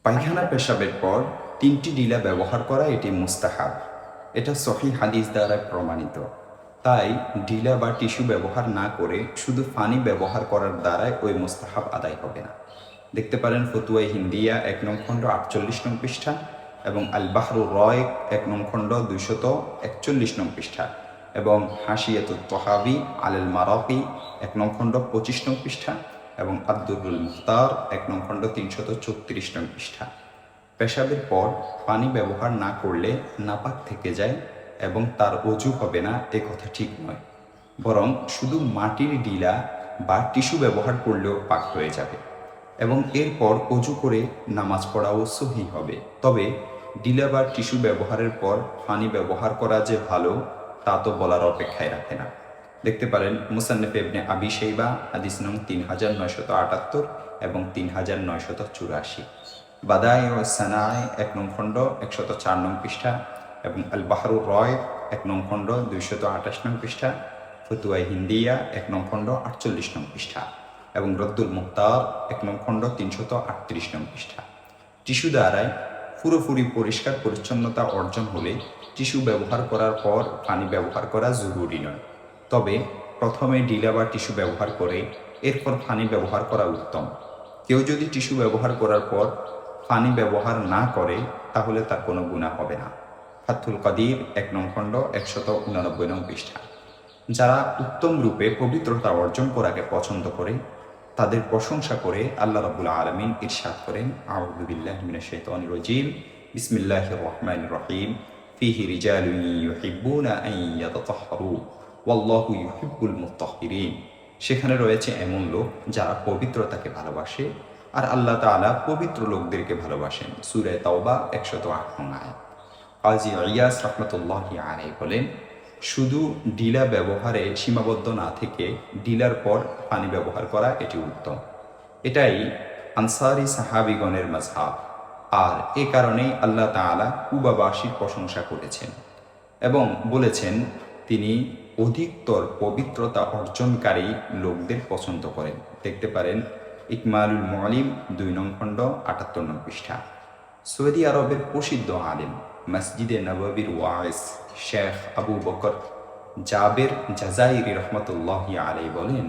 পায়খানা পেশাবের পর 3টি ডিলা ব্যবহার করা এটি মুস্তাহাব। এটা সহিহ হাদিস দ্বারা প্রমাণিত। তাই ডিলা বা টিস্যু ব্যবহার না করে শুধু পানি ব্যবহার করার দ্বারাই ওই মুস্তাহাব আদায় হবে না। দেখতে পারেন ফতুয়াই হিন্দিয়া 1 নং খণ্ড 48 নং পৃষ্ঠা এবং আল বাহরুর রয় 1 নং খণ্ড 241 নং পৃষ্ঠা এবং হাসিয়াতুত তহাবি আল মারাফি 1 নং খণ্ড 25 নং পৃষ্ঠা এবং আব্দুল মুখতার 1 নং খণ্ড 334 নং পৃষ্ঠা। পেশাবের পর পানি ব্যবহার না করলে নাপাক থেকে যায় এবং তার অজু হবে না, এ কথা ঠিক নয়। বরং শুধু মাটির ডিলা বা টিস্যু ব্যবহার করলেও পাক হয়ে যাবে এবং এরপর অজু করে নামাজ পড়াও সহি হবে। তবে ডিলা বা টিস্যু ব্যবহারের পর পানি ব্যবহার করা যে ভালো তা তো বলার অপেক্ষায় রাখে না। দেখতে পারেন মুসান্নেফ ইবনে আবি শাইবা হাদিস নং 3978 এবং 3984, বাদাই ও সানায় 1 নং খণ্ড 104 নং পৃষ্ঠা এবং আল বাহরুর রয় 1 নং খণ্ড 228 নং পৃষ্ঠা, ফতুয়াই হিন্দিয়া 1 নং খণ্ড 48 নং পৃষ্ঠা এবং রদ্দুল মুখতার 1 নং খণ্ড 338 নং পৃষ্ঠা। টিস্যু দ্বারায় পুরোপুরি পরিষ্কার পরিচ্ছন্নতা অর্জন হলে টিস্যু ব্যবহার করার পর পানি ব্যবহার করা জরুরি নয়। তবে প্রথমে ডিলা বা টিস্যু ব্যবহার করে এরপর পানি ব্যবহার করা উত্তম। কেউ যদি টিস্যু ব্যবহার করার পর পানি ব্যবহার না করে তাহলে তার কোনো গুনাহ হবে না। ফাথুল কাদির 1 নং খণ্ড 189 নং পৃষ্ঠা। যারা উত্তম রূপে পবিত্রতা অর্জন করাকে পছন্দ করে তাদের প্রশংসা করে আল্লাহ রাব্বুল আলামিন ইরশাদ করেন, আউযু বিল্লাহি মিনাশ শাইতানির রাজীম, বিসমিল্লাহির রহমানির রহিম, ফীহি রিজালুন ইউহিব্বুনা আন ইয়াতাতাহহারু ওয়াল্লাহু ইউহিব্বুল মুত্তাহহিরিন। সেখানে রয়েছে এমন লোক যারা পবিত্রতাকে ভালোবাসে আর আল্লাহ তাআলা পবিত্র লোকদেরকে ভালোবাসেন। সূরা তাওবা 108 নং আয়াত। কাজী ইয়াস রাহমাতুল্লাহি আলাইহি বলেন, শুধু ডিলা ব্যবহারে সীমাবদ্ধ না থেকে ডিলার পর পানি ব্যবহার করা এটি উত্তম। এটাই আনসারি সাহাবিগণের মাযহাব। আর এ কারণেই আল্লাহ তাআলা কুবাবাসীর প্রশংসা করেছেন এবং বলেছেন তিনি অধিকতর পবিত্রতা অর্জনকারী লোকদের পছন্দ করেন। দেখতে পারেন ইকমালুল মুআল্লিম 2 নং খণ্ড 78 নং পৃষ্ঠা। সৌদি আরবের প্রসিদ্ধ আলেম মসজিদে নববীর ওয়াইস শেখ আবু বকর জাবের জাজাইরি রহমতুল্লাহি আলাইহি বলেন,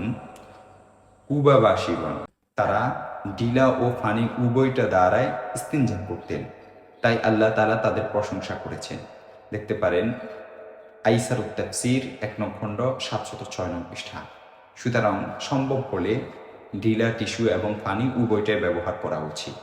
কুবাবাসীগণ তারা ডিলা ও পানি উভয়টা দ্বারায় ইস্তিনজা করতেন, তাই আল্লাহ তাআলা তাদের প্রশংসা করেছেন। দেখতে পারেন আইসারুত তাফসীর 1 নং খণ্ড 706 নং পৃষ্ঠা। সুতরাং সম্ভব হলে ডিলা, টিস্যু এবং পানি উভয়টাই ব্যবহার করা উচিত।